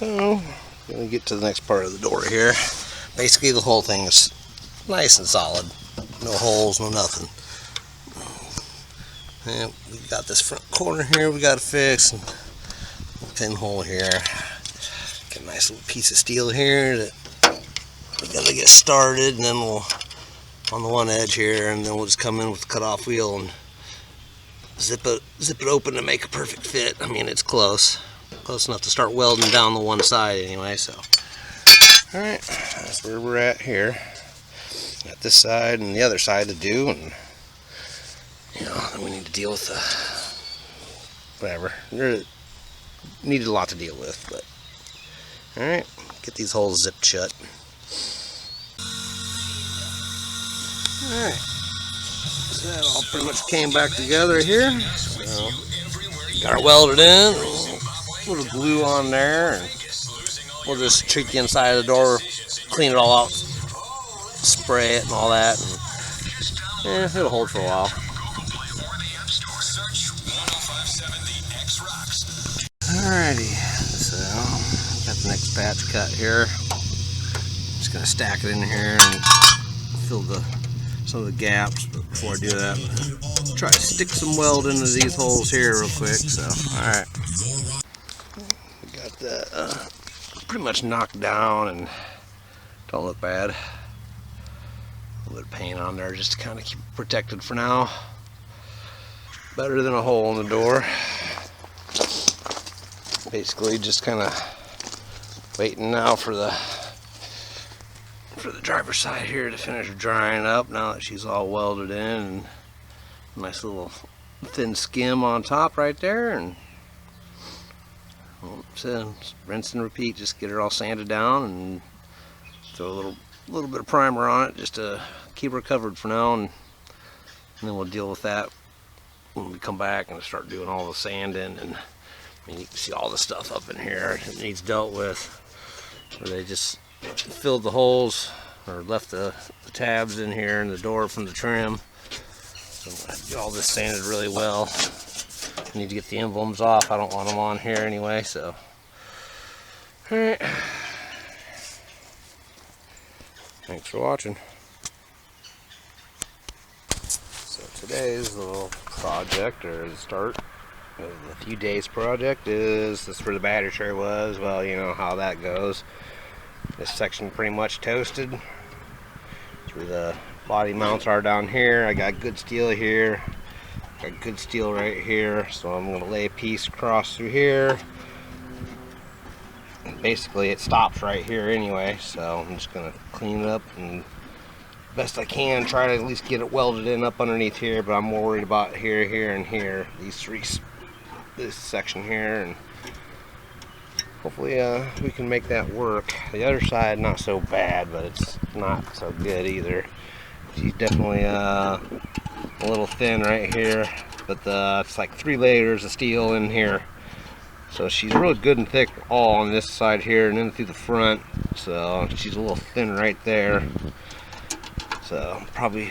So, gonna get to the next part of the door here. Basically, the whole thing is nice and solid. No holes, no nothing. And we got this front corner here we gotta fix. And pinhole here. Got a nice little piece of steel here that we gotta get started, and then we'll on the one edge here, and then we'll just come in with the cutoff wheel and zip it open to make a perfect fit. I mean, it's close enough to start welding down the one side anyway. So, all right, that's where we're at here. Got this side and the other side to do, and then we need to deal with the whatever. There needed a lot to deal with, but all right, get these holes zipped shut. All right, so that all pretty much came back together here. So got it welded in, a little glue on there, and we'll just treat the inside of the door, clean it all out, spray it and all that, and it'll hold for a while. Alrighty, so got the next patch cut here. Just gonna stack it in here and fill some of the gaps. But before I do that, try to stick some weld into these holes here real quick. So, alright, we got that pretty much knocked down and don't look bad. A little bit of paint on there just to kind of keep it protected for now. Better than a hole in the door. Basically just kind of waiting now for the driver's side here to finish drying up now that she's all welded in, and nice little thin skim on top right there, and so rinse and repeat. Just get her all sanded down and throw a little bit of primer on it just to keep her covered for now, and then we'll deal with that when we come back and start doing all the sanding. And I mean, you can see all the stuff up in here it needs dealt with, where they just filled the holes or left the tabs in here in the door from the trim. So I have to get all this sanded really well. I need to get the emblems off. I don't want them on here anyway. So, all right. Thanks for watching. So today's little project, or the start of a few days project, is this where the battery tray was. Well, you know how that goes. This section pretty much toasted. Where the body mounts are down here. I got good steel here. Got good steel right here. So I'm going to lay a piece across through here. And basically it stops right here anyway. So I'm just going to clean it up and best I can try to at least get it welded in up underneath here. But I'm more worried about here, here, and here. This section here, and hopefully we can make that work. The other side not so bad, but it's not so good either. She's definitely a little thin right here, but it's like 3 layers of steel in here, so she's really good and thick all on this side here and then through the front. So she's a little thin right there, so probably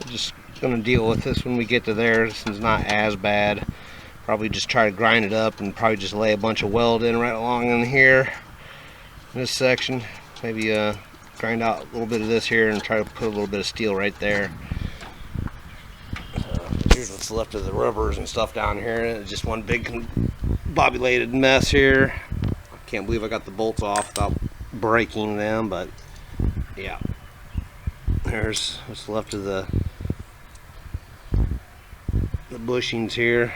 just gonna deal with this when we get to there. This one's not as bad. Probably just try to grind it up and probably just lay a bunch of weld in right along in here in this section. Maybe grind out a little bit of this here and try to put a little bit of steel right there. Here's what's left of the rubbers and stuff down here. It's just one big bobulated mess here. I can't believe I got the bolts off without breaking them, but yeah. There's what's left of the bushings here.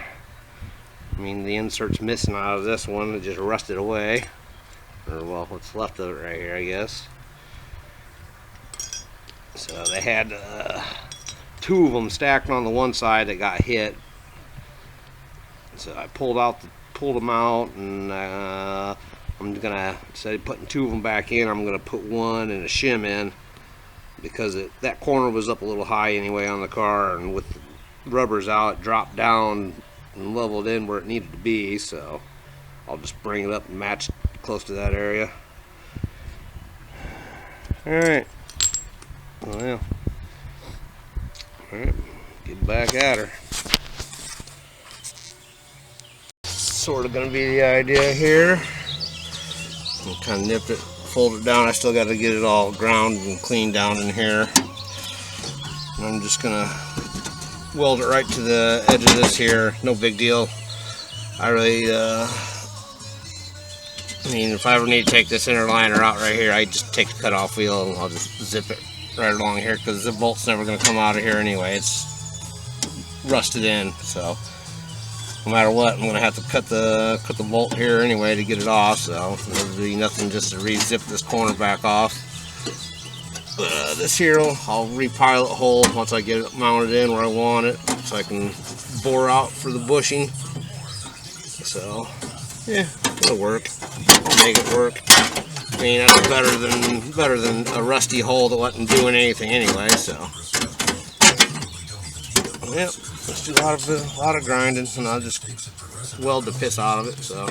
I mean, the insert's missing out of this one. It just rusted away, or well, what's left of it right here, I guess. So they had 2 of them stacked on the one side that got hit. So I pulled them out, and I'm gonna, instead of putting 2 of them back in, I'm gonna put 1 and a shim in, because that corner was up a little high anyway on the car, and with the rubbers out, it dropped down and leveled in where it needed to be. So I'll just bring it up and match close to that area. Alright, well, alright, get back at her. sort of going to be the idea here. I'll kind of nip it, fold it down. I still got to get it all ground and cleaned down in here. And I'm just going to weld it right to the edge of this here. No big deal. I really, I mean, if I ever need to take this inner liner out right here, I just take the cutoff wheel and I'll just zip it right along here, because the bolt's never going to come out of here anyway. It's rusted in, so no matter what, I'm going to have to cut the bolt here anyway to get it off. So there'll be nothing just to re-zip this corner back off. This here, I'll re-pilot hole once I get it mounted in where I want it, so I can bore out for the bushing. So yeah, it'll work. I'll make it work. I mean, that's better than a rusty hole that wasn't doing anything anyway. So yep, let's do a lot of grinding, and I'll just weld the piss out of it. So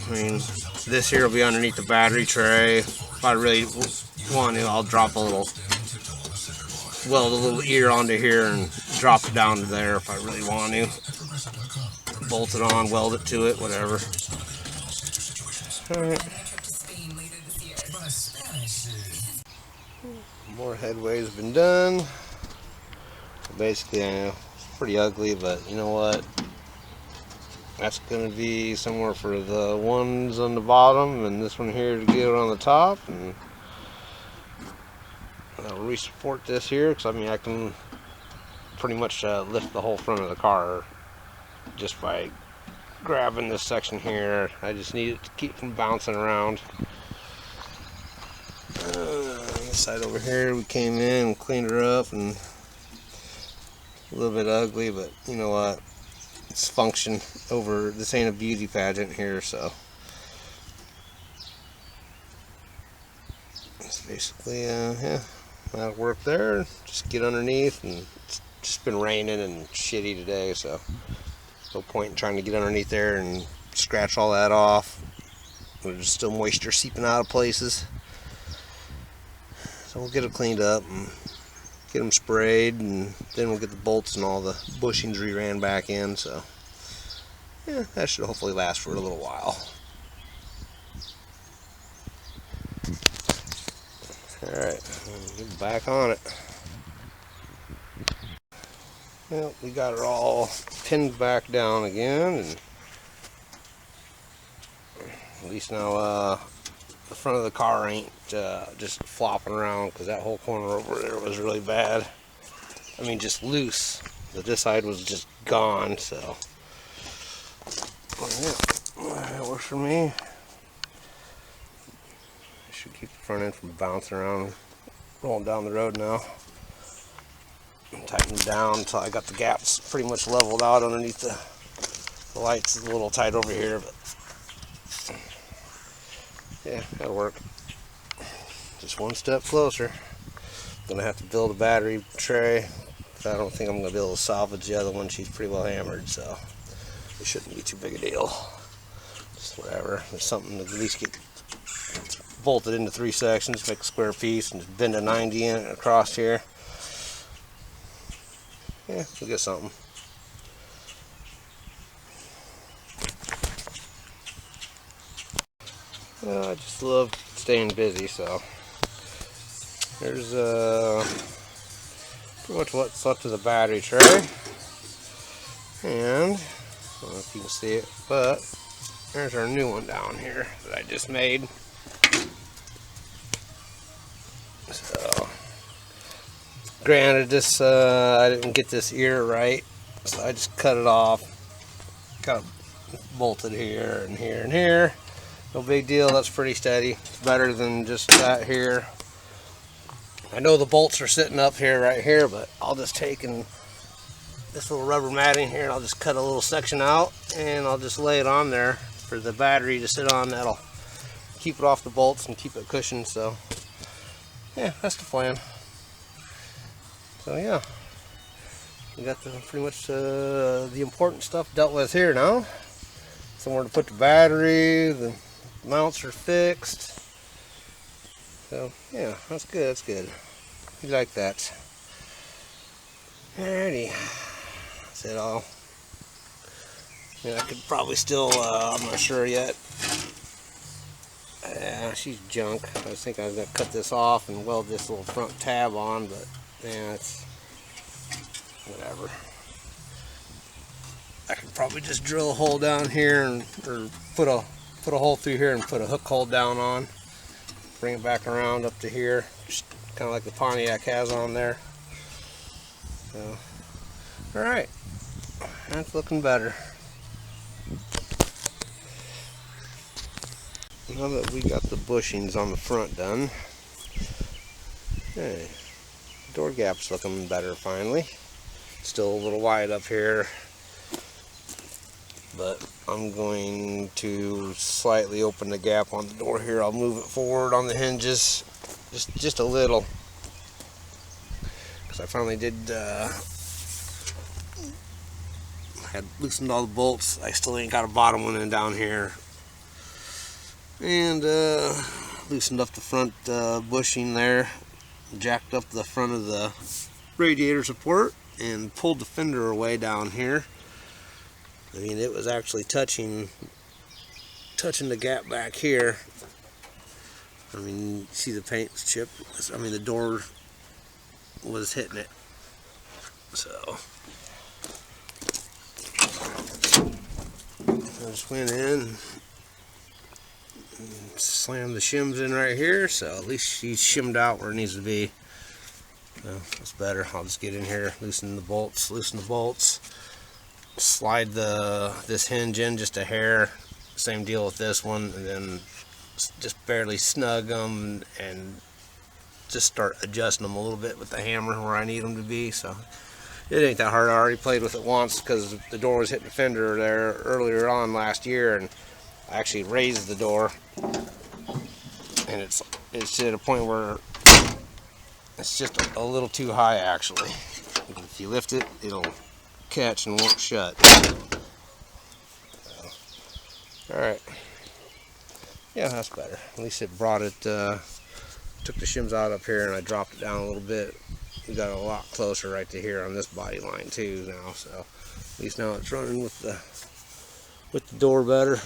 I mean, this here will be underneath the battery tray. If I really want to, I'll drop weld a little ear onto here and drop it down to there if I really want to. Bolt it on, weld it to it, whatever. Alright. More headway's been done. Basically, I know it's pretty ugly, but you know what? That's going to be somewhere for the ones on the bottom, and this one here to get it on the top. And I'll re-support this here, because I mean, I can pretty much lift the whole front of the car just by grabbing this section here. I just need it to keep from bouncing around. This side over here, we came in and cleaned her up, and a little bit ugly, but you know what? It's function over. This ain't a beauty pageant here, so it's basically yeah, that'll work there. Just get underneath, and it's just been raining and shitty today, so no point in trying to get underneath there and scratch all that off. There's still moisture seeping out of places. So we'll get it cleaned up and get them sprayed, and then we'll get the bolts and all the bushings re-ran back in. So yeah, that should hopefully last for a little while. Alright, get back on it. Well, we got her all pinned back down again, and at least now the front of the car ain't just flopping around, because that whole corner over there was really bad. I mean, just loose, but this side was just gone. So yeah, that works for me. I should keep the front end from bouncing around, rolling down the road now. Tighten it down until I got the gaps pretty much leveled out underneath the lights. Is a little tight over here, but yeah, that'll work. Just one step closer. Gonna have to build a battery tray, but I don't think I'm gonna be able to salvage the other one. She's pretty well hammered, so it shouldn't be too big a deal. Just whatever. There's something to at least get bolted into 3 sections, make a square piece, and just bend a 90 in it across here. Yeah, we'll get something. Well, I just love staying busy, so there's pretty much what's left of the battery tray. And I don't know if you can see it, but there's our new one down here that I just made. So granted, this I didn't get this ear right, so I just cut it off. Got it bolted here and here and here. No big deal. That's pretty steady. It's better than just that here. I know the bolts are sitting up here, right here, but I'll just take and this little rubber matting here, and I'll just cut a little section out, and I'll just lay it on there for the battery to sit on. That'll keep it off the bolts and keep it cushioned. So yeah, that's the plan. So yeah, we got pretty much the important stuff dealt with here now. Somewhere to put the battery, the mounts are fixed. So yeah, that's good, that's good. We like that. Alrighty, that's it all. And I could probably still, I'm not sure yet. She's junk. I was thinking I was going to cut this off and weld this little front tab on, but yeah, it's whatever. I could probably just drill a hole down here and or put a hole through here and put a hook hole down on. Bring it back around up to here, just kind of like the Pontiac has on there. So, all right, that's looking better. Now that we got the bushings on the front done, hey, door gap's looking better finally. Still a little wide up here, but I'm going to slightly open the gap on the door here. I'll move it forward on the hinges, just a little, because I finally did had loosened all the bolts. I still ain't got a bottom one in down here. And loosened up the front bushing there, jacked up the front of the radiator support, and pulled the fender away down here. I mean, it was actually touching the gap back here. I mean, you see the paint chip. I mean, the door was hitting it. So I just went in. Slam the shims in right here, so at least she's shimmed out where it needs to be. So that's better. I'll just get in here, loosen the bolts, slide this hinge in just a hair. Same deal with this one, and then just barely snug them and just start adjusting them a little bit with the hammer where I need them to be. So it ain't that hard. I already played with it once because the door was hitting the fender there earlier on last year, and I actually raised the door, and it's at a point where it's just a little too high actually. If you lift it, it'll catch and won't shut. Alright. Yeah, that's better. At least it brought it, took the shims out up here and I dropped it down a little bit. We got a lot closer right to here on this body line too now, so at least now it's running with the door better.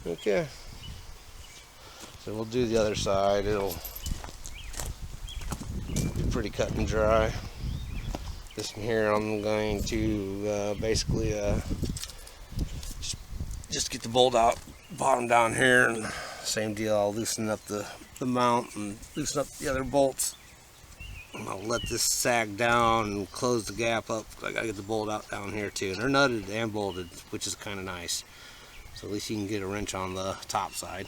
Okay, so we'll do the other side. It'll be pretty cut and dry. This one here, I'm going to basically just get the bolt out, bottom down here, and same deal. I'll loosen up the mount and loosen up the other bolts. And I'll let this sag down and close the gap up. I gotta get the bolt out down here too. And they're nutted and bolted, which is kind of nice. So at least you can get a wrench on the top side.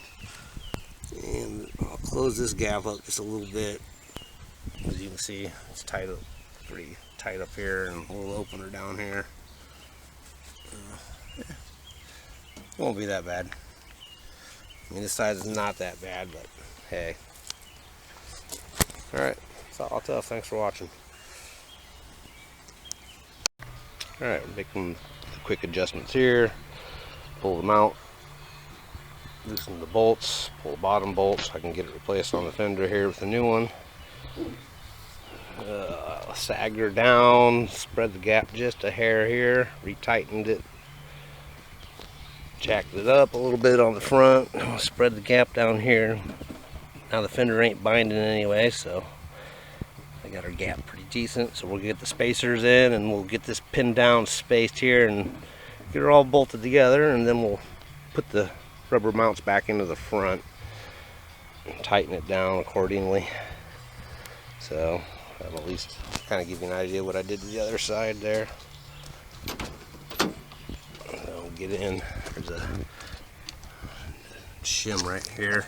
And I'll close this gap up just a little bit. As you can see, it's tight up, pretty tight up here, and a little opener down here. Yeah. It won't be that bad. I mean, this side is not that bad, but hey. Alright, that's all tough. Thanks for watching. Alright, we're making quick adjustments here. Pull them out, loosen the bolts, pull the bottom bolts. I can get it replaced on the fender here with a new one. Sagged her down, spread the gap just a hair here, retightened it, jacked it up a little bit on the front, spread the gap down here. Now the fender ain't binding anyway, so I got our gap pretty decent. So we'll get the spacers in and we'll get this pinned down, spaced here, and get her all bolted together, and then we'll put the rubber mounts back into the front and tighten it down accordingly. So that'll at least kind of give you an idea what I did to the other side there. I'll get in. There's a shim right here.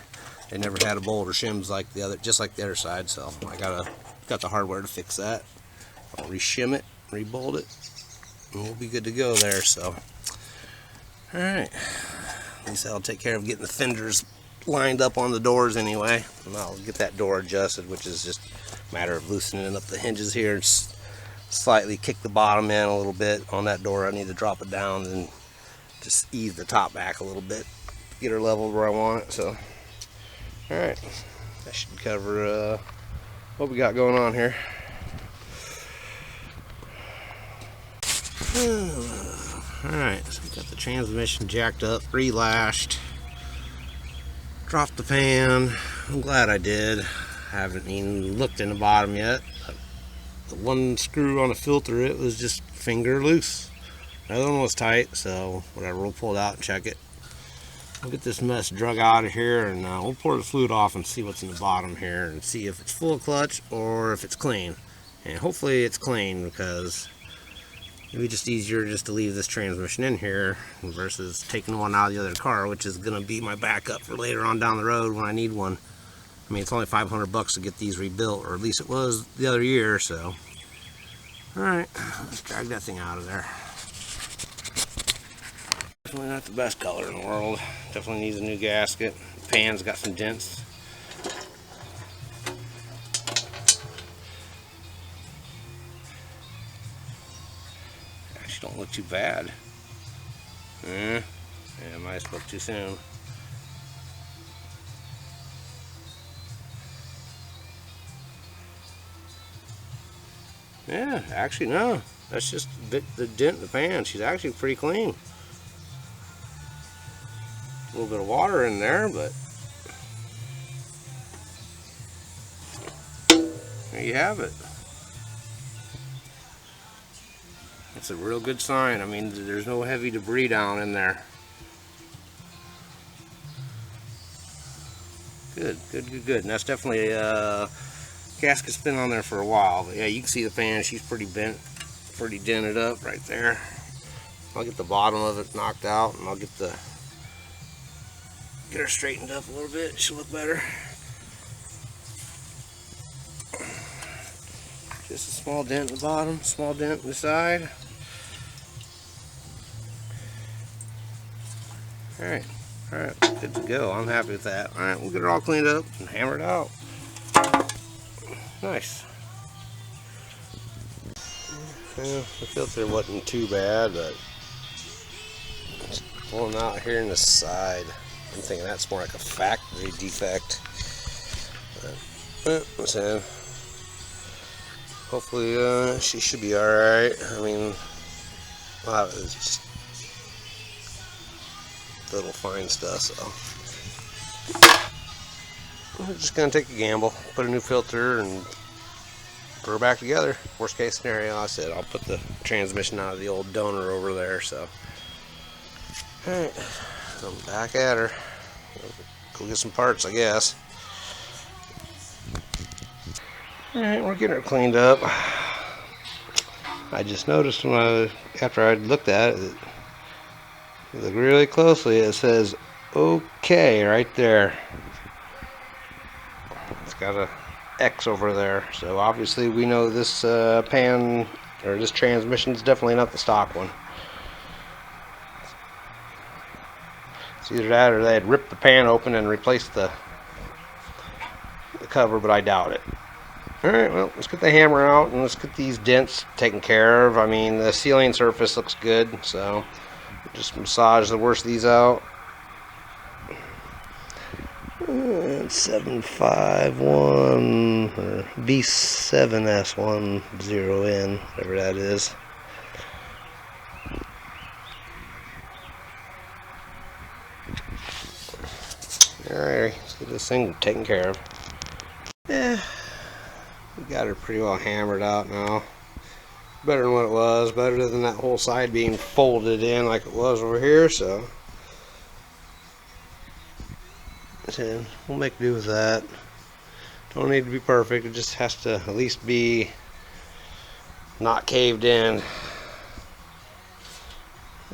They never had a bolt or shims like the other, just like the other side, so I got the hardware to fix that. I'll re-shim it, re-bolt it, and we'll be good to go there. So alright, at least that'll take care of getting the fenders lined up on the doors anyway, and I'll get that door adjusted, which is just a matter of loosening up the hinges here and slightly kick the bottom in a little bit on that door. I need to drop it down and just ease the top back a little bit, get her leveled where I want it. So alright, that should cover what we got going on here. Alright, so we got the transmission jacked up, relashed. Dropped the pan. I'm glad I did. I haven't even looked in the bottom yet. The one screw on the filter, it was just finger loose. The other one was tight, so whatever, we'll pull it out and check it. We'll get this mess drug out of here, and we'll pour the fluid off and see what's in the bottom here and see if it's full of clutch or if it's clean. And hopefully it's clean, because it'd be just easier just to leave this transmission in here versus taking one out of the other car, which is going to be my backup for later on down the road when I need one. I mean, it's only $500 to get these rebuilt, or at least it was the other year, so. Alright, let's drag that thing out of there. Definitely not the best color in the world. Definitely needs a new gasket. The pan's got some dents. Actually don't look too bad. Yeah, I might have spoke too soon. Yeah, actually no. That's just the dent in the pan. She's actually pretty clean. A little bit of water in there, but there you have it. It's a real good sign. I mean, there's no heavy debris down in there. Good. And that's definitely gasket's been on there for a while, but yeah, you can see the pan. She's pretty bent, pretty dented up right there. I'll get the bottom of it knocked out, and I'll get her straightened up a little bit. She'll look better. Just a small dent in the bottom, small dent in the side. Alright, good to go. I'm happy with that. Alright, we'll get it all cleaned up and hammer it out. Nice. Well, the filter wasn't too bad, but it's pulling out here in the side. I'm thinking that's more like a factory defect. But listen, hopefully she should be alright. I mean, a lot of it's just little fine stuff, so we're just gonna take a gamble, put a new filter and put her back together. Worst case scenario, I said I'll put the transmission out of the old donor over there. So alright, I'm back at her. Go get some parts, I guess. Alright, we're getting her cleaned up. I just noticed after I looked at it, look really closely, it says okay right there. It's got a X over there, so obviously we know this pan or this transmission is definitely not the stock one. It's either that or they had ripped the pan open and replaced the cover, but I doubt it. Alright, well, let's get the hammer out and let's get these dents taken care of. I mean, the sealing surface looks good, so just massage the worst of these out. 751 or B7S10N, whatever that is. Alright, let's get this thing taken care of. Yeah, we got her pretty well hammered out now. Better than what it was, better than that whole side being folded in like it was over here, so we'll make do with that. Don't need to be perfect, it just has to at least be not caved in.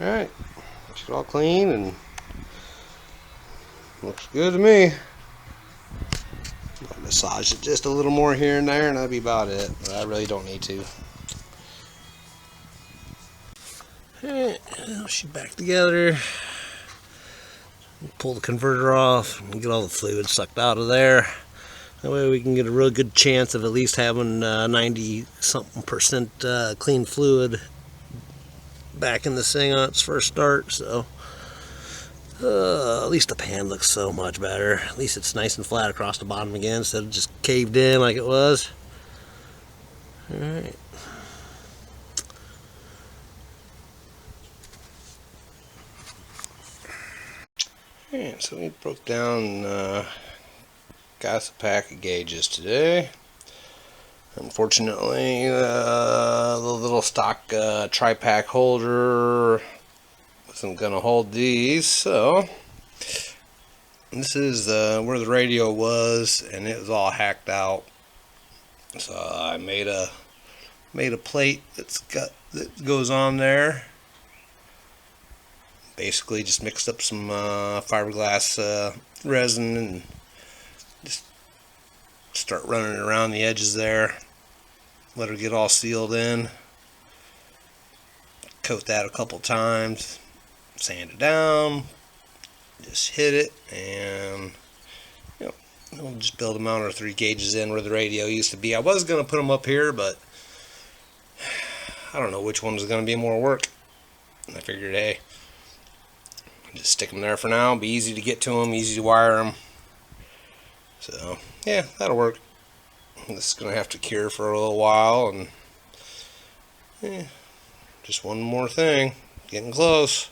Alright, she's all clean and looks good to me. I'll massage it just a little more here and there and that'll be about it, but I really don't need to. Alright, she's back together. Pull the converter off and get all the fluid sucked out of there. That way we can get a real good chance of at least having 90-something% clean fluid back in this thing on its first start. So at least the pan looks so much better. At least it's nice and flat across the bottom again instead of just caved in like it was. Alright. Alright, so we broke down, got us a pack of gauges today. Unfortunately, the little stock tri-pack holder wasn't going to hold these, so this is where the radio was, and it was all hacked out. So I made a plate that goes on there. Basically, just mixed up some fiberglass resin and just start running it around the edges there. Let her get all sealed in. Coat that a couple times. Sand it down. Just hit it, and we'll just build them out our 3 gauges in where the radio used to be. I was going to put them up here, but I don't know which one was going to be more work. And I figured, hey, just stick them there for now. Be easy to get to them, easy to wire them. So, yeah, that'll work. This is going to have to cure for a little while, and just one more thing. Getting close.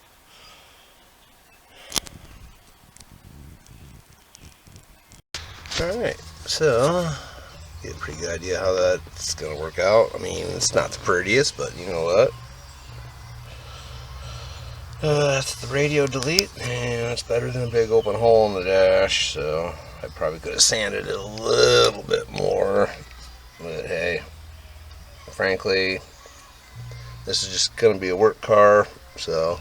Alright, so get a pretty good idea how that's going to work out. I mean, it's not the prettiest, but you know what? That's the radio delete, and it's better than a big open hole in the dash, so I probably could have sanded it a little bit more, but hey, frankly, this is just going to be a work car, so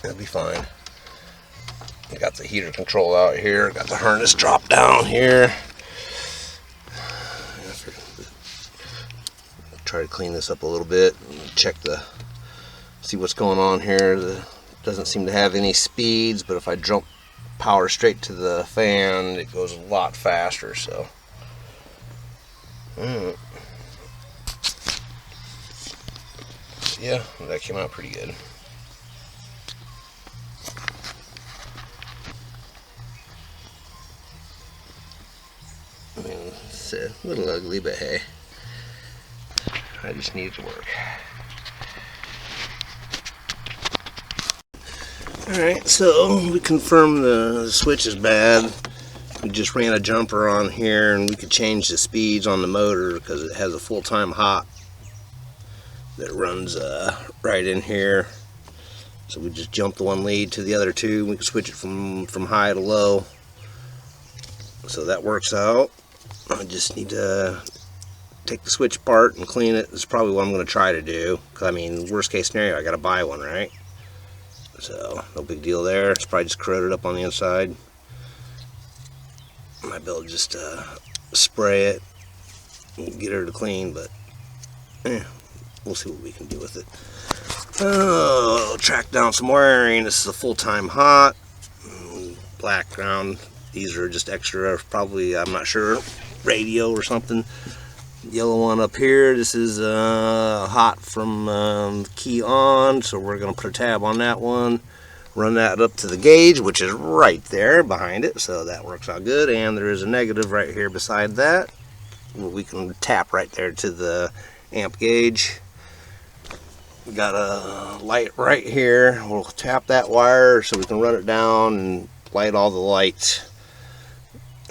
it'll be fine. I got the heater control out here, got the harness drop down here. Try to clean this up a little bit and check see what's going on here. Doesn't seem to have any speeds, but if I jump power straight to the fan, it goes a lot faster. So, yeah, that came out pretty good. I mean, it's a little ugly, but hey, I just need it to work. Alright, so we confirmed the switch is bad. We just ran a jumper on here, and we could change the speeds on the motor because it has a full-time hot that runs right in here. So we just jumped the one lead to the other two. We can switch it from high to low. So that works out. I just need to take the switch apart and clean it. It's probably what I'm going to try to do. Cause I mean, worst case scenario, I got to buy one, right? So, no big deal there. It's probably just corroded up on the inside. I might be able to just spray it and get her to clean, but we'll see what we can do with it. Oh, track down some wiring. This is a full-time hot. Black ground. These are just extra, probably, I'm not sure, radio or something. Yellow one up here, this is hot from key on, so we're going to put a tab on that one, run that up to the gauge, which is right there behind it, so that works out good. And there is a negative right here beside that, we can tap right there to the amp gauge. We got a light right here, we'll tap that wire so we can run it down and light all the lights.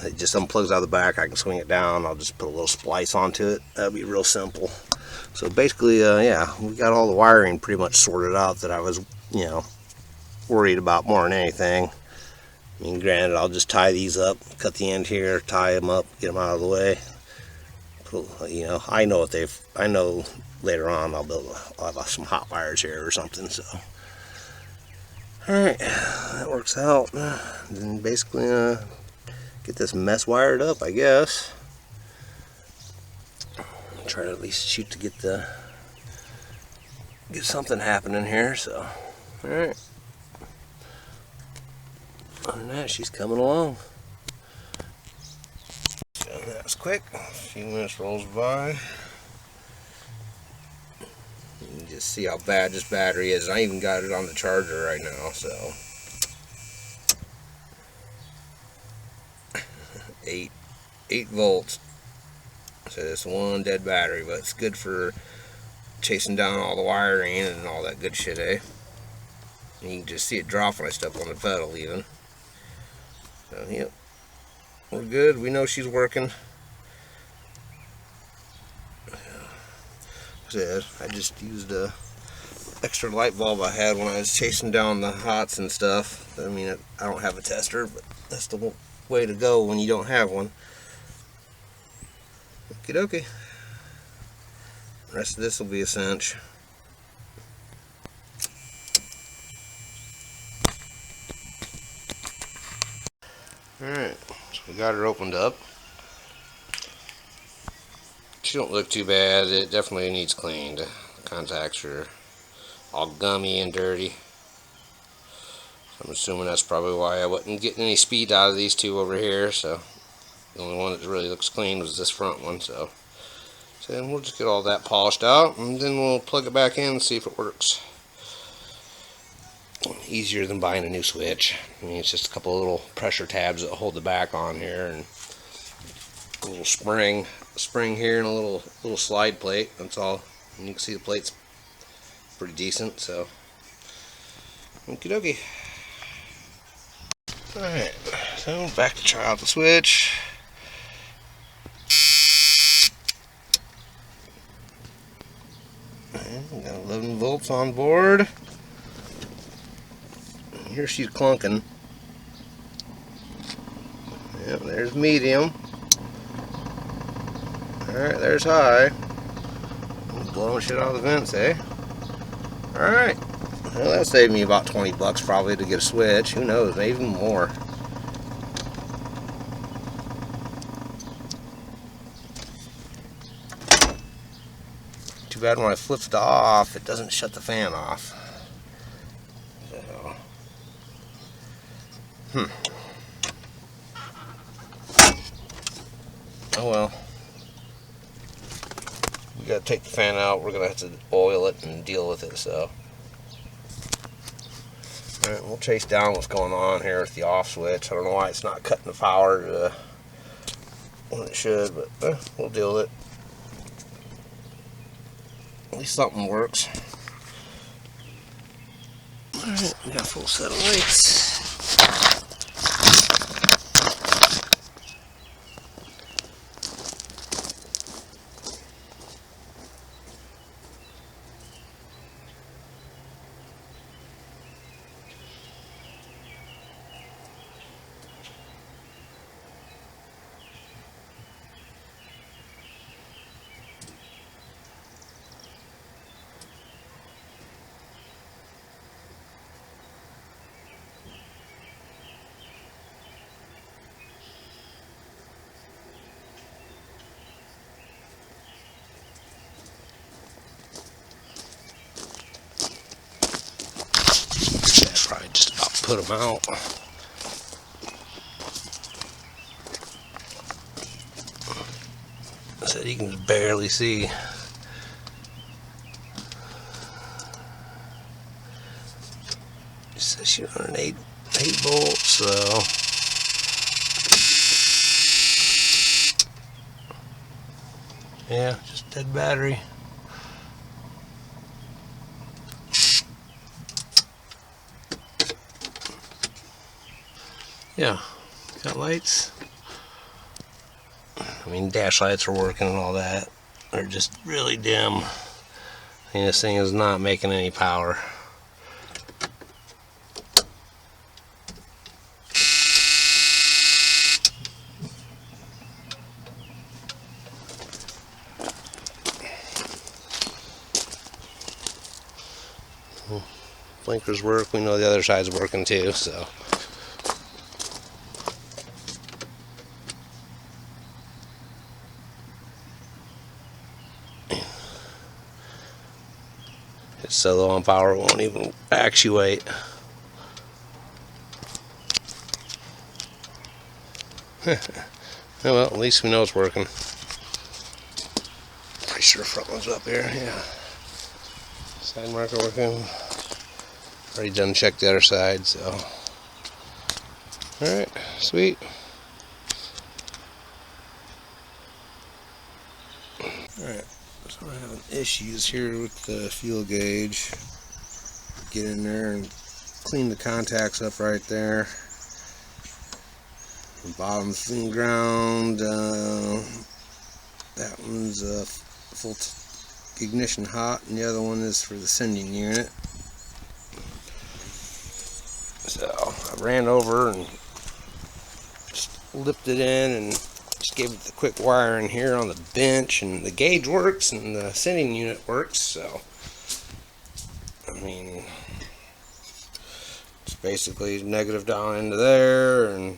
It just unplugs out of the back. I can swing it down. I'll just put a little splice onto it. That'll be real simple. So basically, yeah, we got all the wiring pretty much sorted out that I was, worried about more than anything. I mean, granted, I'll just tie these up, cut the end here, tie them up, get them out of the way. I know later on I'll have some hot wires here or something. So, all right, that works out. Then basically, get this mess wired up, I guess. Try to at least shoot to get something happening here. So, all right. Other than that, she's coming along. So that was quick. A few minutes rolls by. You can just see how bad this battery is. I even got it on the charger right now. So. 8 volts. So it's one dead battery, but it's good for chasing down all the wiring and all that good shit, eh? And you can just see it drop when I step on the pedal even. So, yep, we're good. We know she's working. I just used a extra light bulb I had when I was chasing down the hots and stuff. I mean, I don't have a tester, but that's the way to go when you don't have one. Okie dokie. The rest of this will be a cinch. Alright, so we got her opened up. She don't look too bad. It definitely needs cleaned. The contacts are all gummy and dirty. I'm assuming that's probably why I wasn't getting any speed out of these two over here. So the only one that really looks clean was this front one. So then we'll just get all that polished out, and then we'll plug it back in and see if it works. Easier than buying a new switch. I mean, it's just a couple of little pressure tabs that hold the back on here, and a little spring here, and a little slide plate. That's all. And you can see the plate's pretty decent. So, okie dokie. All right. So back to try out the switch. And we got 11 volts on board. Here she's clunking. Yep, there's medium. Alright, there's high. Blowing shit out of the vents, eh? Alright. Well, that saved me about 20 bucks probably to get a switch. Who knows, maybe even more. Too bad when I flip it off, it doesn't shut the fan off. Oh well. We gotta take the fan out. We're gonna have to oil it and deal with it. So, alright, we'll chase down what's going on here with the off switch. I don't know why it's not cutting the power when it should, but we'll deal with it. At least something works. Alright, we got a full set of lights. Probably just about put them out. I said you can just barely see. It says she's running 8 volts, so yeah, just dead battery. Yeah, got lights. I mean, dash lights are working and all that. They're just really dim. I mean, this thing is not making any power. Blinkers work. We know the other side's working too, so. It's so low on power it won't even actuate. Oh well, at least we know it's working. Pretty sure the front one's up here, yeah. Side marker working. Already done checked the other side, so. Alright, sweet. Alright, so we're having issues here with the fuel gauge. Get in there and clean the contacts up right there. The bottom's been ground. That one's full ignition hot, and the other one is for the sending unit. So I ran over and just lipped it in and just gave it the quick wire in here on the bench, and the gauge works and the sending unit works. So I mean, it's basically negative down into there, and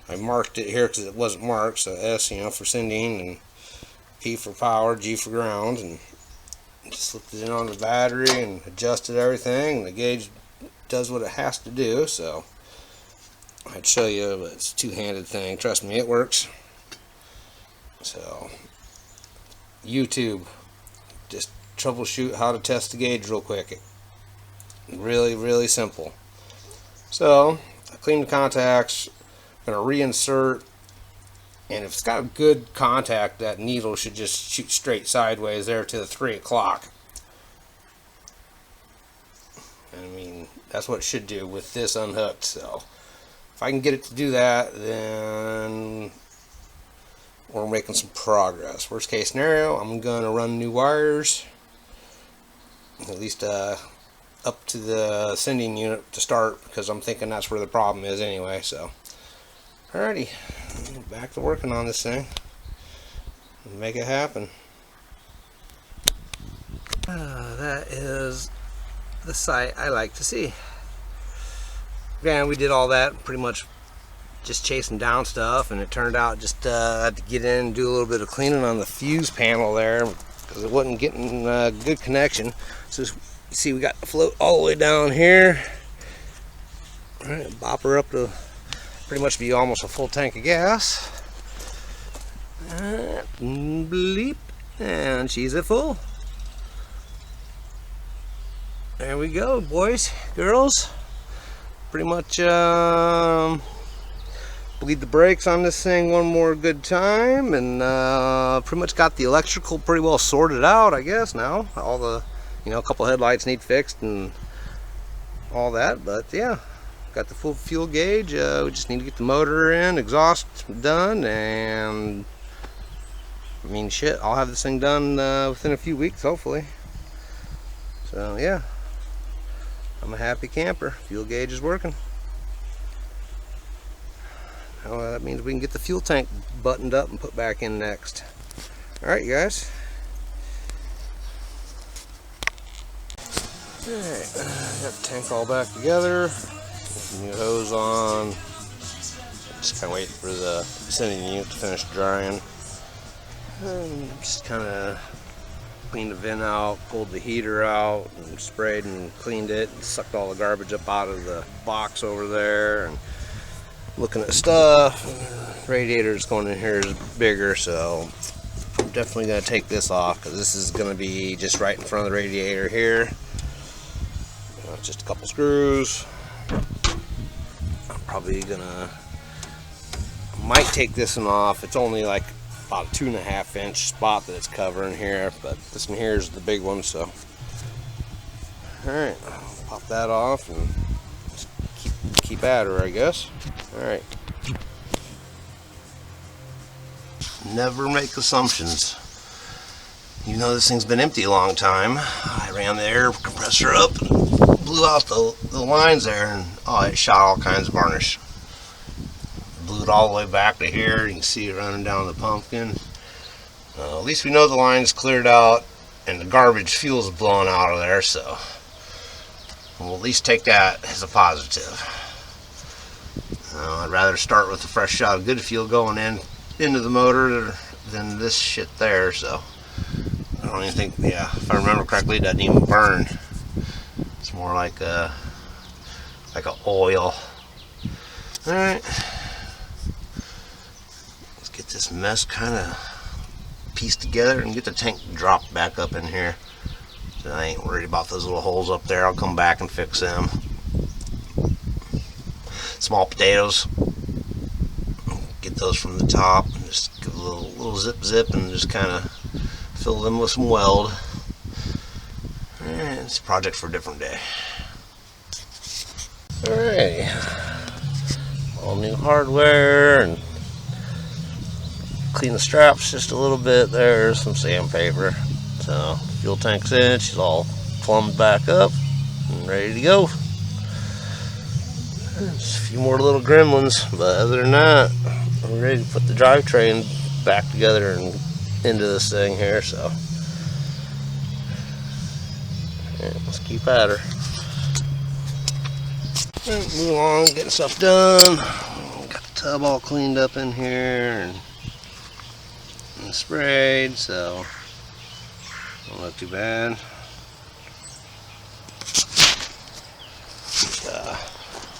I marked it here because it wasn't marked. So S, for sending, and P for power, G for ground, and just slipped it in on the battery and adjusted everything, and the gauge does what it has to do. So I'd show you, but it's a two-handed thing. Trust me, it works. So YouTube, just troubleshoot how to test the gauge real quick. Really simple. So I cleaned the contacts. I'm gonna reinsert, and if it's got a good contact, that needle should just shoot straight sideways there to the 3 o'clock. I mean, that's what it should do with this unhooked. So if I can get it to do that, then we're making some progress. Worst case scenario, I'm gonna run new wires, at least up to the sending unit to start, because I'm thinking that's where the problem is anyway. So alrighty, back to working on this thing and make it happen. That is the sight I like to see. Again, we did all that pretty much just chasing down stuff, and it turned out just had to get in and do a little bit of cleaning on the fuse panel there because it wasn't getting a good connection. So you see, we got the float all the way down here. All right, bop her up to pretty much be almost a full tank of gas. Bleep, and she's at full. There we go, boys, girls. Pretty much bleed the brakes on this thing one more good time, and pretty much got the electrical pretty well sorted out, I guess. Now all the, a couple headlights need fixed and all that, but yeah, got the full fuel gauge. We just need to get the motor in, exhaust done, and I mean, shit, I'll have this thing done within a few weeks, hopefully. So yeah, I'm a happy camper. Fuel gauge is working. Now that means we can get the fuel tank buttoned up and put back in next. Alright, you guys. Alright, got the tank all back together. New hose on. Just kind of waiting for the sending unit to finish drying. And just kind of cleaned the vent out, pulled the heater out, and sprayed and cleaned it, and sucked all the garbage up out of the box over there. And looking at stuff, radiator's going in here is bigger, so I'm definitely going to take this off, because this is going to be just right in front of the radiator here. Just a couple screws. I'm probably might take this one off. It's only like about a 2.5 inch spot that it's covering here, but this one here is the big one. So alright, I'll pop that off and just keep at her, I guess. Alright, never make assumptions. Even though this thing's been empty a long time, I ran the air compressor up and blew out the lines there, and it shot all kinds of varnish. Blew it all the way back to here. You can see it running down the pumpkin. At least we know the line's cleared out and the garbage fuel's blowing out of there, so we'll at least take that as a positive. I'd rather start with a fresh shot of good fuel going into the motor than this shit there. So I don't even think, if I remember correctly, it doesn't even burn. It's more like a oil. Alright, let's get this mess kind of pieced together and get the tank dropped back up in here. So I ain't worried about those little holes up there. I'll come back and fix them. Small potatoes, get those from the top and just give a little zip and just kind of fill them with some weld. And it's a project for a different day. Alright, all new hardware and clean the straps just a little bit. There's some sandpaper. So fuel tank's in, she's all plumbed back up and ready to go. Just a few more little gremlins, but other than that, we're ready to put the drivetrain back together and into this thing here. So yeah, let's keep at her. Right, move along, getting stuff done. Got the tub all cleaned up in here and sprayed, so not too bad.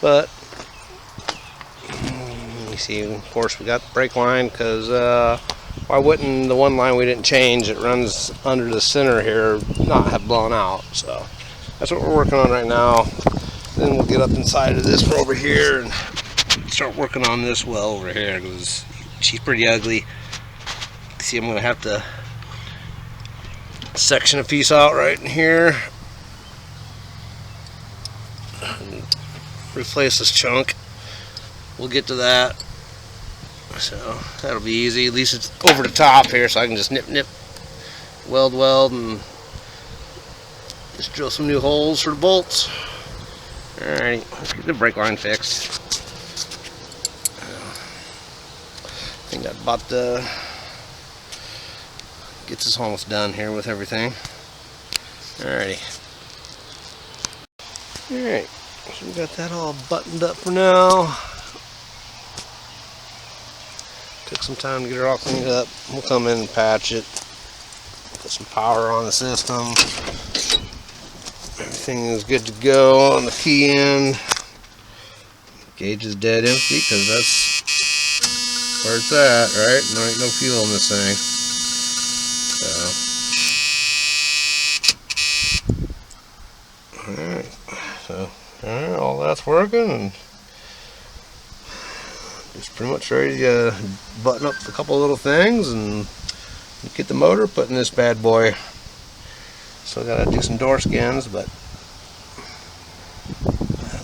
But you see, of course, we got the brake line because why wouldn't the one line we didn't change, it runs under the center here, not have blown out? So that's what we're working on right now. Then we'll get up inside of this over here and start working on this well over here because she's pretty ugly. See, I'm going to have to section a piece out right in here and replace this chunk. We'll get to that, so that'll be easy. At least it's over the top here, so I can just nip, weld, and just drill some new holes for the bolts. Alright, let's get the brake line fixed. I think that about gets us almost done here with everything. Alrighty. Alright, so we got that all buttoned up for now. Took some time to get her all cleaned up. We'll come in and patch it. Put some power on the system. Everything is good to go on the key end. Gauge is dead empty because that's where it's at, right? There ain't no fuel in this thing. Alright, all that's working, and just pretty much ready to button up a couple little things and get the motor put in this bad boy. Still gotta do some door skins, but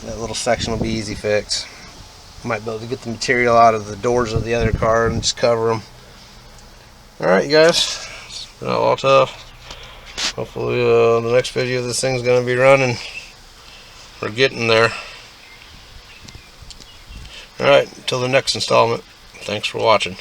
that little section will be easy fix. Might be able to get the material out of the doors of the other car and just cover them. Alright, you guys, it's been all tough. Hopefully the next video this thing's gonna be running. We're getting there. Alright, until the next installment, thanks for watching.